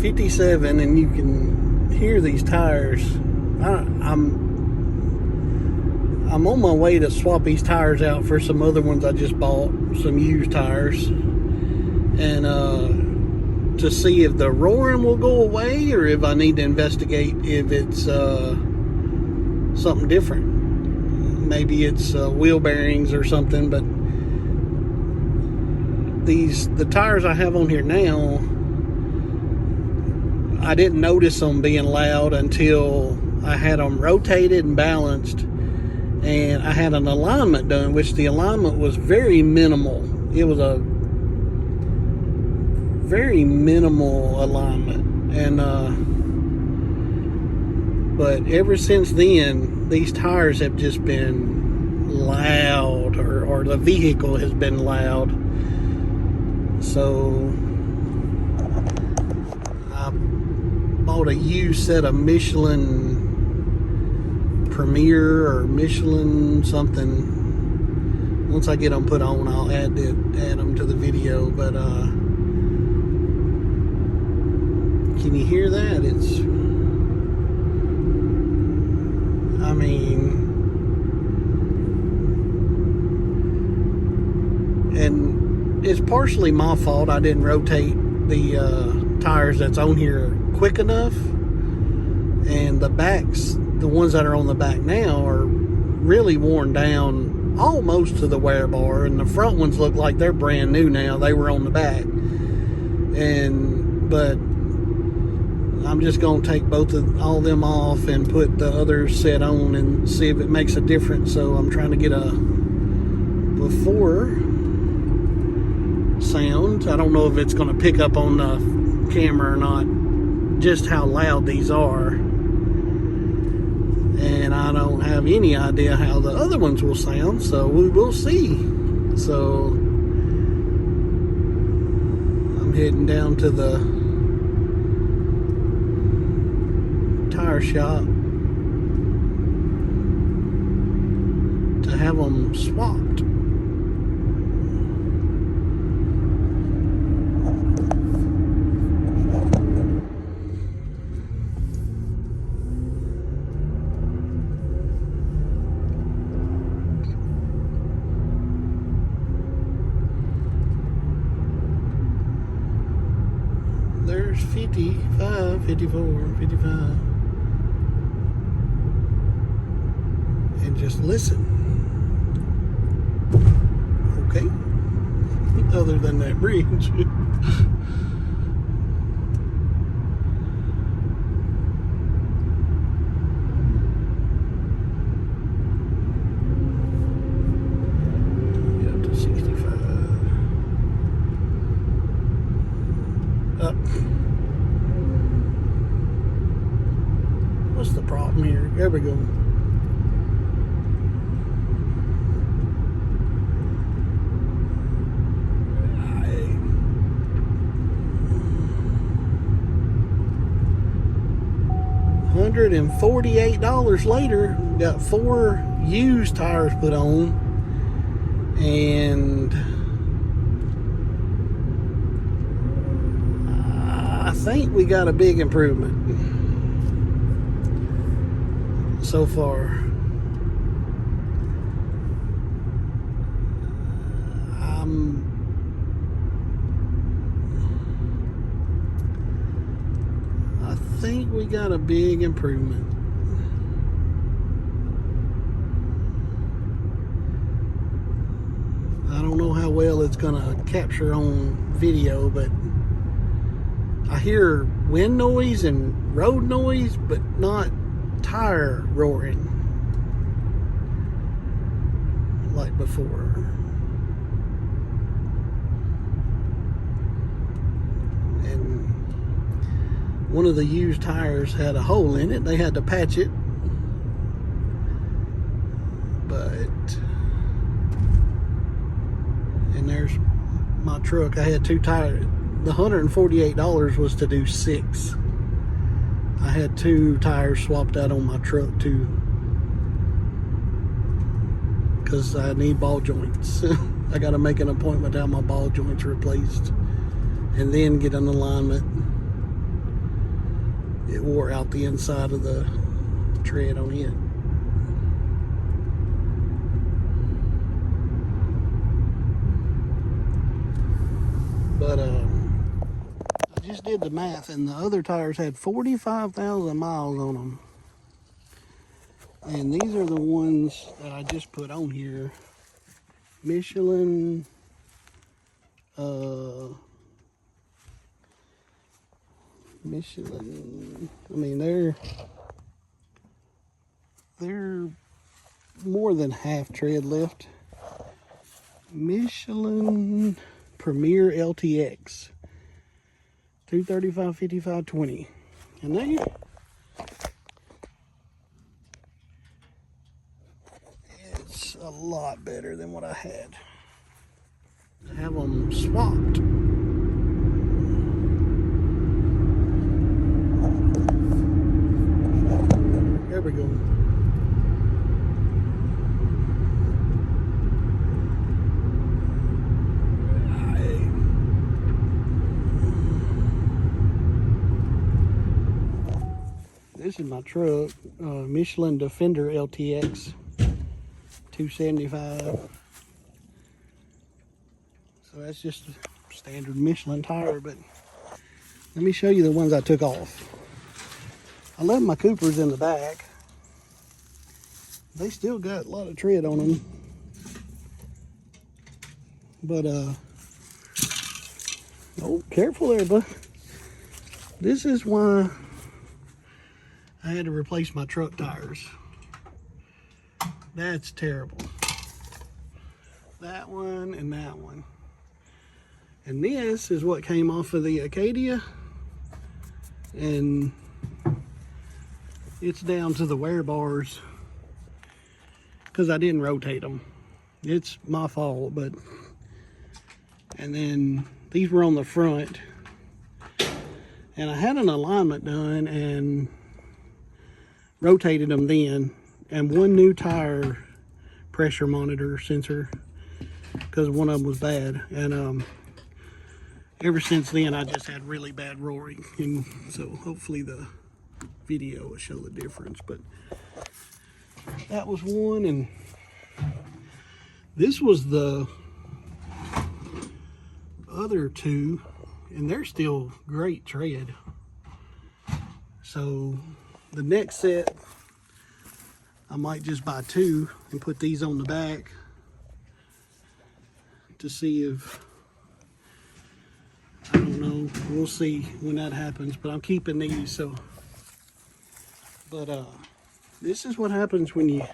57, and you can hear these tires. I'm on my way to swap these tires out for some other ones I just bought, some used tires, and to see if the roaring will go away or if I need to investigate if it's something different. Maybe it's wheel bearings or something. But the tires I have on here now, I didn't notice them being loud until I had them rotated and balanced, and I had an alignment done, which the alignment was very minimal. It was a very minimal alignment, and but ever since then, these tires have just been loud, or the vehicle has been loud. So I bought a used set of Michelin Premier or Michelin something. Once I get them put on, I'll add them to the video. But can you hear that? I mean, and it's partially my fault. I didn't rotate the tires that's on here quick enough, and the backs, the ones that are on the back now, are really worn down almost to the wear bar, and the front ones look like they're brand new now. They were on the back, but I'm just gonna take all of them off and put the other set on and see if it makes a difference. So I'm trying to get a before sound. I don't know if it's gonna pick up on the camera or not, just how loud these are, and I don't have any idea how the other ones will sound, so we will see. So I'm heading down to the tire shop to have them swapped. There's 55, 54, 55. And just listen. Okay. Other than that bridge. Up to 65. Up. What's the problem here? There we go. $148 later, got 4 used tires put on, and I think we got a big improvement so far. I think we got a big improvement. I don't know how well it's gonna capture on video, but I hear wind noise and road noise, but not tire roaring like before. And one of the used tires had a hole in it. They had to patch it. And there's my truck. I had 2 tires. The $148 was to do 6. I had 2 tires swapped out on my truck too, because I need ball joints. I got to make an appointment to have my ball joints replaced and then get an alignment. it wore out the inside of the tread on it. But I just did the math, and the other tires had 45,000 miles on them. And these are the ones that I just put on here. Michelin, Michelin, I mean, they're more than half tread left. Michelin Premier LTX 235 55 20, and they it's a lot better than what I had. I have them swapped. There we go. This is my truck, Michelin Defender LTX 275. So that's just a standard Michelin tire, but let me show you the ones I took off. I left my Coopers in the back. They still got a lot of tread on them. But, oh, careful there, bud. This is why I had to replace my truck tires. That's terrible. That one and that one. And this is what came off of the Acadia. And it's down to the wear bars because I didn't rotate them. It's my fault, but... And then these were on the front. And I had an alignment done and rotated them then, and one new tire pressure monitor sensor because one of them was bad, and ever since then I just had really bad roaring, and so hopefully the video will show the difference. But that was one, and this was the other two, and they're still great tread. So the next set, I might just buy two and put these on the back to see if, I don't know, we'll see when that happens, but I'm keeping these. So, but this is what happens when you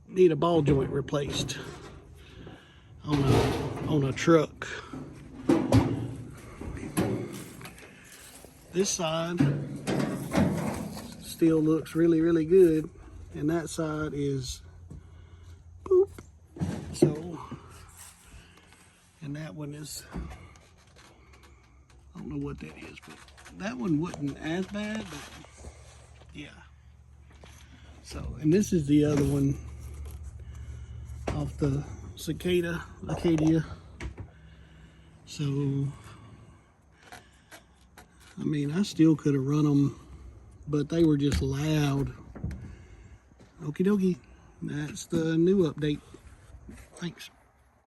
need a ball joint replaced on a truck. This side still looks really, really good, and that side is boop. So, and that one is, I don't know what that is, but that one wasn't as bad, but yeah. So, and this is the other one off the Acadia. So, I mean, I still could have run them, but they were just loud. Okie dokie. That's the new update. Thanks.